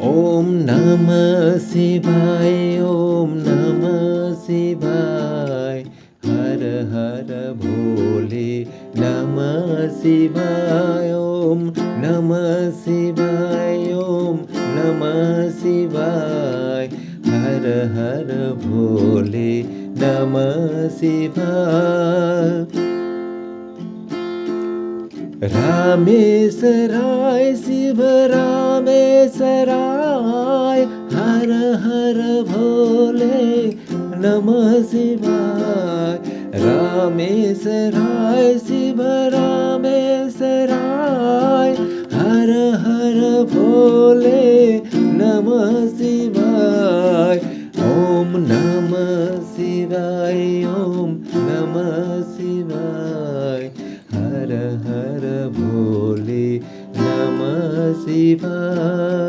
ॐ नमः शिवाय ॐ नमः शिवाय हर हर भोले नमः शिवाय ॐ नमः शिवाय ॐ नमः शिवाय हर हर भोले नमः शिवाय रामेश्वराय शिव रामेश्वराय हर हर भोले नमः शिवाय रामेश्वराय शिव रामेश्वराय हर हर भोले नमः शिवाय ॐ नमः शिवाय ॐ नमः शिवाय हर हर भोले नमः शिवाय।